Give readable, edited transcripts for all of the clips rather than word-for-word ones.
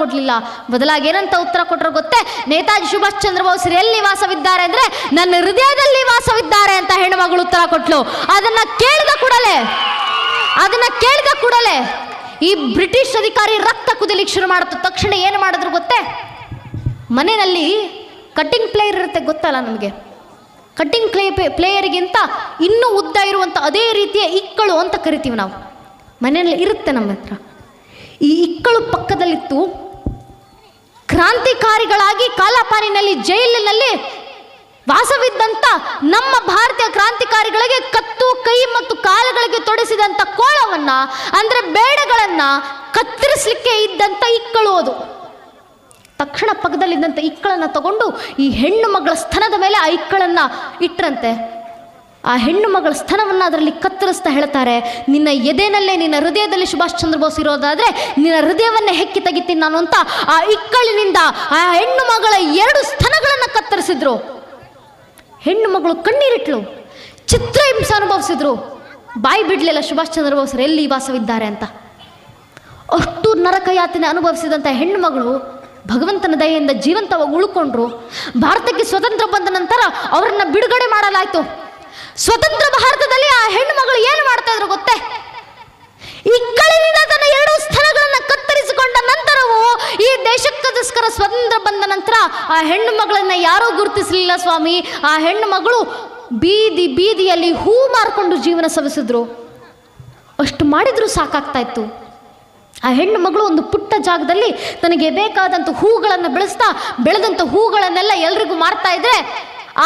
ಕೊಡಲಿಲ್ಲ. ಬದಲಾಗಿ ಏನಂತ ಉತ್ತರ ಕೊಟ್ಟರು ಗೊತ್ತೇ? ನೇತಾಜಿ ಸುಭಾಷ್ ಚಂದ್ರ ಬೋಸ್ರು ಎಲ್ಲಿ ವಾಸವಿದ್ದಾರೆ ಅಂದರೆ ನನ್ನ ಹೃದಯದಲ್ಲಿ ವಾಸವಿದ್ದಾರೆ ಅಂತ ಹೆಣ್ಣುಮಗಳು ಉತ್ತರ ಕೊಟ್ಲು. ಅದನ್ನು ಕೇಳಿದ ಕೂಡಲೇ ಈ ಬ್ರಿಟಿಷ್ ಅಧಿಕಾರಿ ರಕ್ತ ಕುದಿಲಿಕ್ಕೆ ಶುರು ಮಾಡಿದ ತಕ್ಷಣ ಏನು ಮಾಡಿದ್ರು ಗೊತ್ತೇ? ಮನೆಯಲ್ಲಿ ಕಟ್ಟಿಂಗ್ ಪ್ಲೇಯರ್ ಇರುತ್ತೆ, ಗೊತ್ತಲ್ಲ ನಮಗೆ. ಕಟ್ಟಿಂಗ್ ಪ್ಲೇಯರಿಗಿಂತ ಇನ್ನೂ ಉದ್ದ ಇರುವಂಥ ಅದೇ ರೀತಿಯ ಇಕ್ಕಳು ಅಂತ ಕರಿತೀವಿ ನಾವು. ಮನೆಯಲ್ಲಿ ಇರುತ್ತೆ ನಮ್ಮ ಹತ್ರ. ಈ ಇಕ್ಕಳು ಪಕ್ಕದಲ್ಲಿತ್ತು. ಕ್ರಾಂತಿಕಾರಿಗಳಾಗಿ ಕಾಲಾಪಾನಿನಲ್ಲಿ ಜೈಲಿನಲ್ಲಿ ವಾಸವಿದ್ದಂಥ ನಮ್ಮ ಭಾರತೀಯ ಕ್ರಾಂತಿಕಾರಿಗಳಿಗೆ ಕತ್ತು, ಕೈ ಮತ್ತು ಕಾಲುಗಳಿಗೆ ತೊಡಿಸಿದಂಥ ಕೋಳವನ್ನು ಅಂದರೆ ಬೇಡಗಳನ್ನು ಕತ್ತರಿಸಲಿಕ್ಕೆ ಇದ್ದಂಥ ಇಕ್ಕಳು ಅದು. ತಕ್ಷಣ ಪಕ್ಕದಲ್ಲಿದ್ದಂಥ ಇಕ್ಕಳನ್ನು ತಗೊಂಡು ಈ ಹೆಣ್ಣು ಮಗಳ ಸ್ತನದ ಮೇಲೆ ಆ ಇಕ್ಕಳನ್ನು ಇಟ್ಟರಂತೆ. ಆ ಹೆಣ್ಣು ಮಗಳ ಸ್ತನವನ್ನು ಅದರಲ್ಲಿ ಕತ್ತರಿಸ್ತಾ ಹೇಳ್ತಾರೆ, ನಿನ್ನ ಎದೆನಲ್ಲೇ ನಿನ್ನ ಹೃದಯದಲ್ಲಿ ಸುಭಾಷ್ ಚಂದ್ರ ಬೋಸ್ ಇರೋದಾದರೆ ನಿನ್ನ ಹೃದಯವನ್ನೇ ಹೆಕ್ಕಿ ತೆಗಿತೀನಿ ನಾನು ಅಂತ ಆ ಇಕ್ಕಳಿನಿಂದ ಆ ಹೆಣ್ಣು ಮಗಳ 2 ಸ್ತನಗಳನ್ನು ಕತ್ತರಿಸಿದ್ರು. ಹೆಣ್ಣು ಮಗಳು ಕಣ್ಣೀರಿಟ್ಲು, ಚಿತ್ರಹಿಂಸೆ ಅನುಭವಿಸಿದ್ರು. ಬಾಯಿ ಬಿಡಲಿಲ್ಲ ಸುಭಾಷ್ ಚಂದ್ರ ಬೋಸ್ರು ಎಲ್ಲಿ ವಾಸವಿದ್ದಾರೆ ಅಂತ. ಅಷ್ಟು ನರಕಯಾತನೆ ಅನುಭವಿಸಿದಂಥ ಹೆಣ್ಣು ಮಗಳು ಭಗವಂತನ ದಯೆಯಿಂದ ಜೀವಂತವಾಗಿ ಉಳ್ಕೊಂಡ್ರು. ಭಾರತಕ್ಕೆ ಸ್ವತಂತ್ರ ಬಂದ ನಂತರ ಅವರನ್ನು ಬಿಡುಗಡೆ ಮಾಡಲಾಯಿತು. ಸ್ವತಂತ್ರ ಭಾರತದಲ್ಲಿ ಆ ಹೆಣ್ಣು ಮಗಳು ಏನು ಮಾಡ್ತಾ ಇದ್ರು ಗೊತ್ತೇ? ಇಕ್ಕಳಿನಿಂದ ತನ್ನ 2 ಸ್ತನಗಳನ್ನು ಕತ್ತರಿಸಿಕೊಂಡ ನಂತರವೂ ಈ ದೇಶಕ್ಕೋಸ್ಕರ ಸ್ವತಂತ್ರ ಬಂದ ನಂತರ ಆ ಹೆಣ್ಣು ಮಗಳನ್ನು ಯಾರೂ ಗುರುತಿಸಲಿಲ್ಲ ಸ್ವಾಮಿ. ಆ ಹೆಣ್ಣು ಮಗಳು ಬೀದಿಯಲ್ಲಿ ಹೂ ಮಾರ್ಕೊಂಡು ಜೀವನ ಸವಿಸಿದ್ರು. ಅಷ್ಟು ಮಾಡಿದ್ರೂ ಸಾಕಾಗ್ತಾ ಇತ್ತು. ಆ ಹೆಣ್ಣು ಮಗಳು ಒಂದು ಪುಟ್ಟ ಜಾಗದಲ್ಲಿ ತನಗೆ ಬೇಕಾದಂಥ ಹೂಗಳನ್ನು ಬೆಳೆದಂಥ ಹೂಗಳನ್ನೆಲ್ಲ ಎಲ್ರಿಗೂ ಮಾರ್ತಾ ಇದ್ರೆ,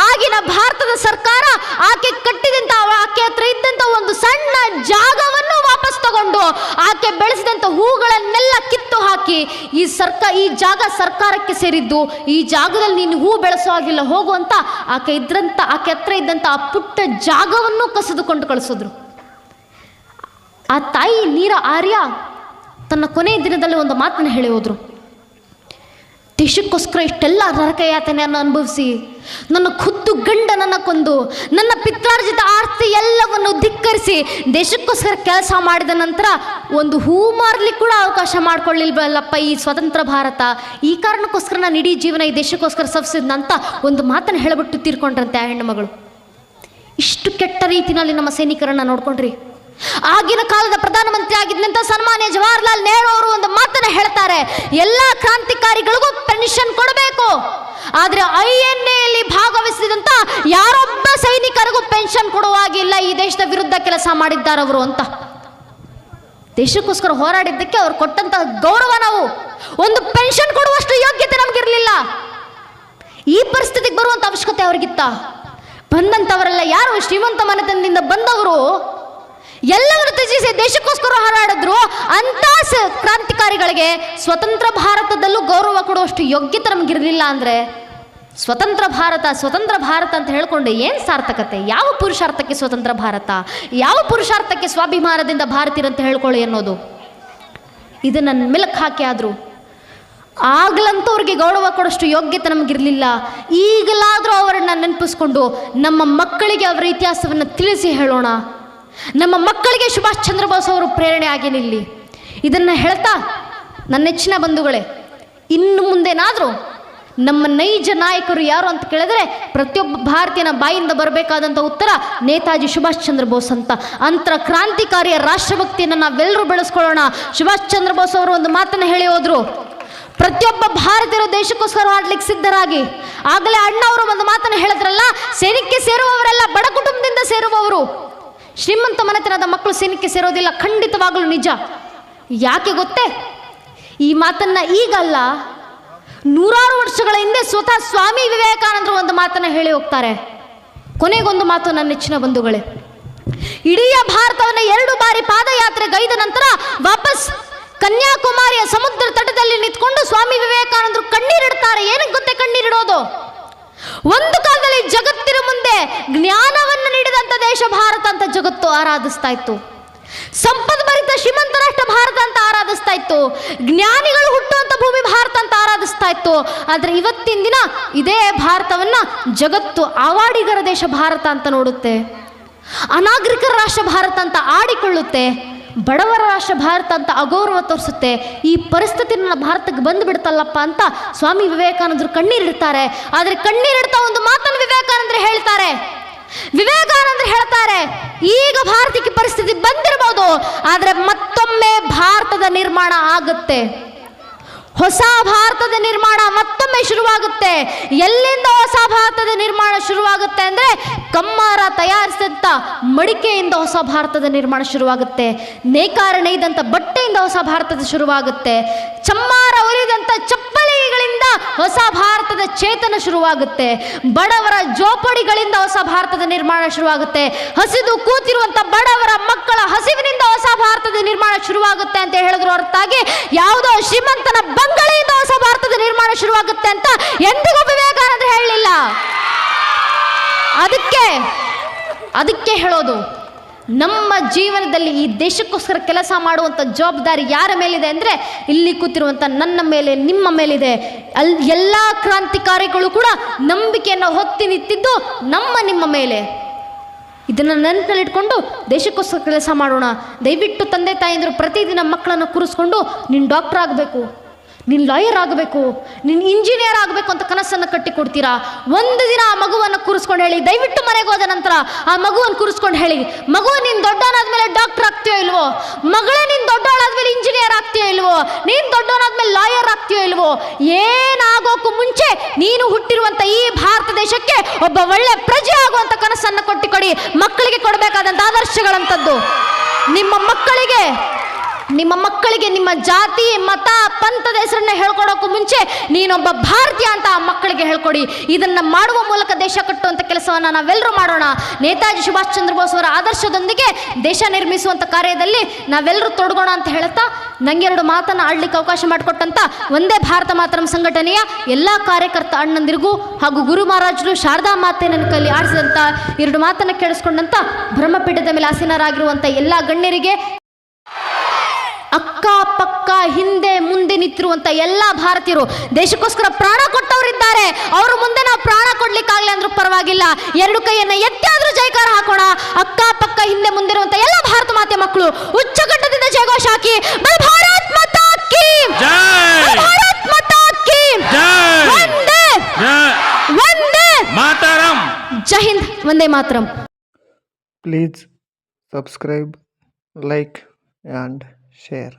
ಆಗಿನ ಭಾರತದ ಸರ್ಕಾರ ಆಕೆ ಆಕೆ ಹತ್ರ ಇದ್ದಂಥ ಒಂದು ಸಣ್ಣ ಜಾಗವನ್ನು ವಾಪಸ್ ತಗೊಂಡು ಆಕೆ ಬೆಳೆಸಿದಂಥ ಹೂಗಳನ್ನೆಲ್ಲ ಕಿತ್ತು ಹಾಕಿ ಈ ಜಾಗ ಸರ್ಕಾರಕ್ಕೆ ಸೇರಿದ್ದು, ಈ ಜಾಗದಲ್ಲಿ ನೀನು ಹೂ ಬೆಳೆಸೋ ಆಗಿಲ್ಲ ಹೋಗು ಅಂತ ಆಕೆ ಹತ್ರ ಇದ್ದಂಥ ಆ ಪುಟ್ಟ ಜಾಗವನ್ನು ಕಸಿದುಕೊಂಡು ಕಳಿಸಿದ್ರು. ಆ ತಾಯಿ ನೀರ ಆರ್ಯ ತನ್ನ ಕೊನೆಯ ದಿನದಲ್ಲಿ ಒಂದು ಮಾತನ್ನು ಹೇಳಿ ಹೋದ್ರು, ದೇಶಕ್ಕೋಸ್ಕರ ಇಷ್ಟೆಲ್ಲ ನರಕಯಾತನೆಯನ್ನು ಅನುಭವಿಸಿ ನನ್ನ ಖುದ್ದು ಗಂಡನನ್ನು ಕೊಂದು ನನ್ನ ಪಿತ್ರಾರ್ಜಿತ ಆಸ್ತಿ ಎಲ್ಲವನ್ನು ಧಿಕ್ಕರಿಸಿ ದೇಶಕ್ಕೋಸ್ಕರ ಕೆಲಸ ಮಾಡಿದ ನಂತರ ಒಂದು ಹೂ ಮಾರಲಿಕ್ಕೆ ಕೂಡ ಅವಕಾಶ ಮಾಡಿಕೊಳ್ಳಿಲ್ವಲ್ಲಪ್ಪ ಈ ಸ್ವತಂತ್ರ ಭಾರತ. ಈ ಕಾರಣಕ್ಕೋಸ್ಕರ ನಾನು ಇಡೀ ಜೀವನ ಈ ದೇಶಕ್ಕೋಸ್ಕರ ಸವಿಸಿದ್ನಂತ ಒಂದು ಮಾತನ್ನು ಹೇಳಿಬಿಟ್ಟು ತೀರ್ಕೊಂಡ್ರಂತೆ ಆ ಹೆಣ್ಣು ಮಗಳು. ಇಷ್ಟು ಕೆಟ್ಟ ರೀತಿಯಲ್ಲಿ ನಮ್ಮ ಸೈನಿಕರನ್ನು ನೋಡ್ಕೊಂಡ್ರಿ. ಆಗಿನ ಕಾಲದ ಪ್ರಧಾನಮಂತ್ರಿ ಆಗಿದ್ದಂಥ ಸನ್ಮಾನ್ಯ ಜವಾಹರ್ಲಾಲ್ ನೆಹರು ಅವರು ಒಂದು ಮಾತನ್ನು ಹೇಳ್ತಾರೆ, ಎಲ್ಲ ಕ್ರಾಂತಿಕಾರಿಗಳಿಗೂ ಪೆನ್ಷನ್ ಕೊಡಬೇಕು, ಆದರೆ INA ಭಾಗವಹಿಸಿದಂಥ ಯಾರೊಬ್ಬ ಸೈನಿಕರಿಗೂ ಪೆನ್ಷನ್ ಕೊಡುವಾಗಿಲ್ಲ. ಈ ದೇಶದ ವಿರುದ್ಧ ಕೆಲಸ ಮಾಡಿದ್ದಾರವರು ಅಂತ. ದೇಶಕ್ಕೋಸ್ಕರ ಹೋರಾಡಿದ್ದಕ್ಕೆ ಅವ್ರು ಕೊಟ್ಟಂತ ಗೌರವ ನಾವು ಒಂದು ಪೆನ್ಷನ್ ಕೊಡುವಷ್ಟು ಯೋಗ್ಯತೆ ನಮಗಿರಲಿಲ್ಲ. ಈ ಪರಿಸ್ಥಿತಿಗೆ ಬರುವಂಥ ಅವಶ್ಯಕತೆ ಅವ್ರಿಗಿತ್ತ? ಬಂದಂಥವರೆಲ್ಲ ಯಾರು ಶ್ರೀಮಂತ ಮನೆತನದಿಂದ ಬಂದವರು ಎಲ್ಲವನ್ನು ತ್ಯಜಿಸಿ ದೇಶಕ್ಕೋಸ್ಕರ ಹೋರಾಡಿದ್ರು. ಅಂತ ಕ್ರಾಂತಿಕಾರಿಗಳಿಗೆ ಸ್ವತಂತ್ರ ಭಾರತದಲ್ಲೂ ಗೌರವ ಕೊಡುವಷ್ಟು ಯೋಗ್ಯತೆ ನಮಗಿರಲಿಲ್ಲ ಅಂದರೆ ಸ್ವತಂತ್ರ ಭಾರತ ಅಂತ ಹೇಳ್ಕೊಂಡು ಏನು ಸಾರ್ಥಕತೆ? ಯಾವ ಪುರುಷಾರ್ಥಕ್ಕೆ ಸ್ವತಂತ್ರ ಭಾರತ? ಯಾವ ಪುರುಷಾರ್ಥಕ್ಕೆ ಸ್ವಾಭಿಮಾನದಿಂದ ಭಾರತೀಯರಂತ ಹೇಳ್ಕೊಳ್ಳಿ ಅನ್ನೋದು? ಇದನ್ನು ಮೆಲುಕು ಹಾಕಿ ಆದರೂ ಆಗ್ಲಂತೂ ಅವ್ರಿಗೆ ಗೌರವ ಕೊಡೋಷ್ಟು ಯೋಗ್ಯತೆ ನಮಗಿರಲಿಲ್ಲ. ಈಗಲಾದರೂ ಅವರನ್ನು ನೆನಪಿಸ್ಕೊಂಡು ನಮ್ಮ ಮಕ್ಕಳಿಗೆ ಅವರ ಇತಿಹಾಸವನ್ನು ತಿಳಿಸಿ ಹೇಳೋಣ. ನಮ್ಮ ಮಕ್ಕಳಿಗೆ ಸುಭಾಷ್ ಚಂದ್ರ ಬೋಸ್ ಅವರು ಪ್ರೇರಣೆ ಆಗಿ ನಿಲ್ಲಿ. ಇದನ್ನು ಹೇಳ್ತಾ ನನ್ನ ನೆಚ್ಚಿನ ಬಂಧುಗಳೇ, ಇನ್ನು ಮುಂದೇನಾದರೂ ನಮ್ಮ ನೈಜ ನಾಯಕರು ಯಾರು ಅಂತ ಕೇಳಿದ್ರೆ ಪ್ರತಿಯೊಬ್ಬ ಭಾರತೀಯನ ಬಾಯಿಂದ ಬರಬೇಕಾದಂಥ ಉತ್ತರ ನೇತಾಜಿ ಸುಭಾಷ್ ಚಂದ್ರ ಬೋಸ್ ಅಂತ. ಅಂತರ ಕ್ರಾಂತಿಕಾರಿಯ ರಾಷ್ಟ್ರಭಕ್ತಿಯನ್ನು ನಾವೆಲ್ಲರೂ ಬೆಳೆಸ್ಕೊಳ್ಳೋಣ. ಸುಭಾಷ್ ಚಂದ್ರ ಬೋಸ್ ಅವರು ಒಂದು ಮಾತನ್ನು ಹೇಳಿ ಹೋದ್ರು, ಪ್ರತಿಯೊಬ್ಬ ಭಾರತೀಯರು ದೇಶಕ್ಕೋಸ್ಕರ ಆಡ್ಲಿಕ್ಕೆ ಸಿದ್ಧರಾಗಿ. ಆಗಲೇ ಅಣ್ಣ ಅವರು ಒಂದು ಮಾತನ್ನು ಹೇಳಿದ್ರಲ್ಲ, ಸೈನ್ಯಕ್ಕೆ ಸೇರುವವರೆಲ್ಲ ಬಡ ಕುಟುಂಬದಿಂದ ಸೇರುವವರು, ಶ್ರೀಮಂತ ಮನೆತನದ ಮಕ್ಕಳು ಸೈನ್ಯಕ್ಕೆ ಸೇರೋದಿಲ್ಲ. ಖಂಡಿತವಾಗಲೂ ನಿಜ. ಯಾಕೆ ಗೊತ್ತೇ? ಈ ಮಾತನ್ನು ಈಗಲ್ಲ, 100 ವರ್ಷಗಳ ಹಿಂದೆ ಸ್ವತಃ ಸ್ವಾಮಿ ವಿವೇಕಾನಂದರು ಒಂದು ಮಾತನ್ನು ಹೇಳಿ ಹೋಗ್ತಾರೆ. ಕೊನೆಗೊಂದು ಮಾತು ನನ್ನ ನೆಚ್ಚಿನ ಬಂಧುಗಳೇ, ಇಡೀ ಭಾರತವನ್ನು 2 ಬಾರಿ ಪಾದಯಾತ್ರೆ ಗೈದ ನಂತರ ವಾಪಸ್ ಕನ್ಯಾಕುಮಾರಿಯ ಸಮುದ್ರ ತಟದಲ್ಲಿ ನಿಂತ್ಕೊಂಡು ಸ್ವಾಮಿ ವಿವೇಕಾನಂದರು ಕಣ್ಣೀರಿಡ್ತಾರೆ. ಏನಕ್ಕೆ ಗೊತ್ತೇ ಕಣ್ಣೀರಿಡೋದು? ಒಂದು ಕಾಲದಲ್ಲಿ ಜಗತ್ತಿನ ಮುಂದೆ ಜ್ಞಾನವನ್ನು ನೀಡಿದಂಥ ದೇಶ ಭಾರತ ಅಂತ ಜಗತ್ತು ಆರಾಧಿಸ್ತಾ ಇತ್ತು. ಸಂಪದ್ಭರಿತ ಶ್ರೀಮಂತ ರಾಷ್ಟ್ರ ಭಾರತ ಅಂತ ಆರಾಧಿಸ್ತಾ ಇತ್ತು. ಜ್ಞಾನಿಗಳು ಹುಟ್ಟುವಂಥ ಭೂಮಿ ಭಾರತ ಅಂತ ಆರಾಧಿಸ್ತಾ ಇತ್ತು. ಆದರೆ ಇವತ್ತಿನ ದಿನ ಇದೇ ಭಾರತವನ್ನು ಜಗತ್ತು ಆವಾಡಿಗರ ದೇಶ ಭಾರತ ಅಂತ ನೋಡುತ್ತೆ, ಅನಾಗರಿಕರ ರಾಷ್ಟ್ರ ಭಾರತ ಅಂತ ಆಡಿಕೊಳ್ಳುತ್ತೆ. ಬಡವರ ರಾಷ್ಟ್ರ ಭಾರತ ಅಂತ ಅಗೌರವ ತೋರಿಸುತ್ತೆ. ಈ ಪರಿಸ್ಥಿತಿ ನನ್ನ ಭಾರತಕ್ಕೆ ಬಂದು ಬಿಡ್ತಲ್ಲಪ್ಪ ಅಂತ ಸ್ವಾಮಿ ವಿವೇಕಾನಂದರು ಕಣ್ಣೀರಿಡ್ತಾರೆ. ಆದರೆ ಕಣ್ಣೀರಿಡ್ತಾ ಒಂದು ಮಾತನ್ನು ವಿವೇಕಾನಂದರು ಹೇಳ್ತಾರೆ. ವಿವೇಕಾನಂದರು ಹೇಳ್ತಾರೆ, ಈಗ ಭಾರತಕ್ಕೆ ಪರಿಸ್ಥಿತಿ ಬಂದಿರಬಹುದು, ಆದರೆ ಮತ್ತೊಮ್ಮೆ ಭಾರತದ ನಿರ್ಮಾಣ ಆಗುತ್ತೆ. ಹೊಸ ಭಾರತದ ನಿರ್ಮಾಣ ಮತ್ತೊಮ್ಮೆ ಶುರುವಾಗುತ್ತೆ. ಎಲ್ಲಿಂದ ಹೊಸ ಭಾರತದ ನಿರ್ಮಾಣ ಶುರುವಾಗುತ್ತೆ ಅಂದರೆ ಕಮ್ಮಾರ ತಯಾರಿಸಿದಂಥ ಮಡಿಕೆಯಿಂದ ಹೊಸ ಭಾರತದ ನಿರ್ಮಾಣ ಶುರುವಾಗುತ್ತೆ. ನೇಕಾರ ನೇಯ್ದಂಥ ಬಟ್ಟೆಯಿಂದ ಹೊಸ ಭಾರತದ ಶುರುವಾಗುತ್ತೆ. ಚಮ್ಮಾರ ಒಲಿದಂಥ ಚಪ್ಪಲಿಗಳಿಂದ ಹೊಸ ಭಾರತದ ಚೇತನ ಶುರುವಾಗುತ್ತೆ. ಬಡವರ ಜೋಪಡಿಗಳಿಂದ ಹೊಸ ಭಾರತದ ನಿರ್ಮಾಣ ಶುರುವಾಗುತ್ತೆ. ಹಸಿದು ಕೂತಿರುವಂಥ ಬಡವರ ಮಕ್ಕಳ ಹಸಿವಿನಿಂದ ಹೊಸ ಭಾರತದ ನಿರ್ಮಾಣ ಶುರುವಾಗುತ್ತೆ ಅಂತ ಹೇಳಿದ್ರು ಹೊರತಾಗಿ ಯಾವುದೋ ಶ್ರೀಮಂತನ ಬಂಗಲೆಯಿಂದ ಹೊಸ ಭಾರತದ ನಿರ್ಮಾಣ ಶುರುವಾಗುತ್ತೆ ಅಂತ ಎಂದಿಗೂ ವಿವೇಕಾನಂದರು ಹೇಳಲಿಲ್ಲ. ಅದಕ್ಕೆ ಹೇಳೋದು, ನಮ್ಮ ಜೀವನದಲ್ಲಿ ಈ ದೇಶಕ್ಕೋಸ್ಕರ ಕೆಲಸ ಮಾಡುವಂಥ ಜವಾಬ್ದಾರಿ ಯಾರ ಮೇಲಿದೆ ಅಂದರೆ ಇಲ್ಲಿ ಕೂತಿರುವಂಥ ನನ್ನ ಮೇಲೆ, ನಿಮ್ಮ ಮೇಲಿದೆ. ಎಲ್ಲ ಕ್ರಾಂತಿಕಾರಿಗಳು ಕೂಡ ನಂಬಿಕೆಯನ್ನು ಹೊತ್ತಿ ನಿಂತಿದ್ದು ನಿಮ್ಮ ಮೇಲೆ. ಇದನ್ನು ನೆನಪಿನಲ್ಲಿಟ್ಕೊಂಡು ದೇಶಕ್ಕೋಸ್ಕರ ಕೆಲಸ ಮಾಡೋಣ. ದಯವಿಟ್ಟು ತಂದೆ ತಾಯಿಯಂದರು ಪ್ರತಿದಿನ ಮಕ್ಕಳನ್ನು ಕೂರಿಸ್ಕೊಂಡು ನೀನು ಡಾಕ್ಟರ್ ಆಗಬೇಕು, ನೀನು ಲಾಯರ್ ಆಗಬೇಕು, ನೀನು ಇಂಜಿನಿಯರ್ ಆಗಬೇಕು ಅಂತ ಕನಸನ್ನು ಕಟ್ಟಿಕೊಡ್ತೀರಾ. ಒಂದು ದಿನ ಆ ಮಗುವನ್ನು ಕೂರಿಸ್ಕೊಂಡು ಹೇಳಿ, ದಯವಿಟ್ಟು ಮನೆಗೆ ಹೋದ ನಂತರ ಆ ಮಗುವನ್ನು ಕೂರಿಸ್ಕೊಂಡು ಹೇಳಿ, ಮಗು ನೀನು ದೊಡ್ಡವನಾದ್ಮೇಲೆ ಡಾಕ್ಟರ್ ಆಗ್ತೀಯೋ ಇಲ್ವೋ, ಮಗಳೇ ನೀನು ದೊಡ್ಡವಳಾದ್ಮೇಲೆ ಇಂಜಿನಿಯರ್ ಆಗ್ತೀಯೋ ಇಲ್ವೋ, ನೀನು ದೊಡ್ಡವನಾದ್ಮೇಲೆ ಲಾಯರ್ ಆಗ್ತೀಯೋ ಇಲ್ವೋ, ಏನಾಗೋಕ್ಕೂ ಮುಂಚೆ ನೀನು ಹುಟ್ಟಿರುವಂಥ ಈ ಭಾರತ ದೇಶಕ್ಕೆ ಒಬ್ಬ ಒಳ್ಳೆ ಪ್ರಜೆ ಆಗುವಂಥ ಕನಸನ್ನು ಕೊಟ್ಟಿಕೊಡಿ. ಮಕ್ಕಳಿಗೆ ಕೊಡಬೇಕಾದಂಥ ಆದರ್ಶಗಳಂಥದ್ದು ನಿಮ್ಮ ಮಕ್ಕಳಿಗೆ ನಿಮ್ಮ ಜಾತಿ, ಮತ, ಪಂಥದ ಹೆಸರನ್ನ ಹೇಳ್ಕೊಡೋಕ್ಕೂ ಮುಂಚೆ ನೀನೊಬ್ಬ ಭಾರತೀಯ ಅಂತ ಆ ಮಕ್ಕಳಿಗೆ ಹೇಳ್ಕೊಡಿ. ಇದನ್ನು ಮಾಡುವ ಮೂಲಕ ದೇಶ ಕಟ್ಟುವಂಥ ಕೆಲಸವನ್ನು ನಾವೆಲ್ಲರೂ ಮಾಡೋಣ. ನೇತಾಜಿ ಸುಭಾಷ್ ಚಂದ್ರ ಬೋಸ್ ಅವರ ಆದರ್ಶದೊಂದಿಗೆ ದೇಶ ನಿರ್ಮಿಸುವಂಥ ಕಾರ್ಯದಲ್ಲಿ ನಾವೆಲ್ಲರೂ ತೊಡಗೋಣ ಅಂತ ಹೇಳ್ತಾ, ನಂಗೆರಡು ಮಾತನ್ನು ಆಡಲಿಕ್ಕೆ ಅವಕಾಶ ಮಾಡಿಕೊಟ್ಟಂಥ ಒಂದೇ ಭಾರತ ಮಾತರಂ ಸಂಘಟನೆಯ ಎಲ್ಲ ಕಾರ್ಯಕರ್ತ ಅಣ್ಣಂದಿರಿಗೂ ಹಾಗೂ ಗುರು ಮಹಾರಾಜರು ಶಾರದಾ ಮಾತೆ ನನ್ನ ಕೈಲಿ ಆಡಿಸಿದಂಥ ಎರಡು ಮಾತನ್ನು ಕೇಳಿಸ್ಕೊಂಡಂಥ ಬ್ರಹ್ಮಪೀಠದ ಮೇಲೆ ಆಸೀನರಾಗಿರುವಂಥ ಎಲ್ಲ ಗಣ್ಯರಿಗೆ, ಅಕ್ಕ ಪಕ್ಕ ಹಿಂದೆ ಮುಂದೆ ನಿಂತಿರುವಂಥ ಎಲ್ಲ ಭಾರತೀಯರು, ದೇಶಕ್ಕೋಸ್ಕರ ಪ್ರಾಣ ಕೊಟ್ಟವರಿದ್ದಾರೆ, ಅವರು ಮುಂದೆ ನಾವು ಪ್ರಾಣ ಕೊಡ್ಲಿಕ್ಕಾಗಲಿ ಅಂದ್ರೂ ಪರವಾಗಿಲ್ಲ, ಎರಡು ಕೈಯನ್ನು ಎತ್ತಿ ಆದ್ರೂ ಜೈಕಾರ ಹಾಕೋಣ. ಅಕ್ಕ ಪಕ್ಕ ಹಿಂದೆ ಮುಂದಿರುವಂಥ ಎಲ್ಲ ಭಾರತ ಮಾತೆ ಮಕ್ಕಳು ಉಚ್ಚಘಟ್ಟದಿಂದ ಜಯಘೋಷ ಹಾಕಿ, ಭಾರತ್ ಮಾತಾ key Jai, Bharat Mata key Jai, Vande Mataram, Jai Hind, Vande Mataram. Please subscribe, like and share.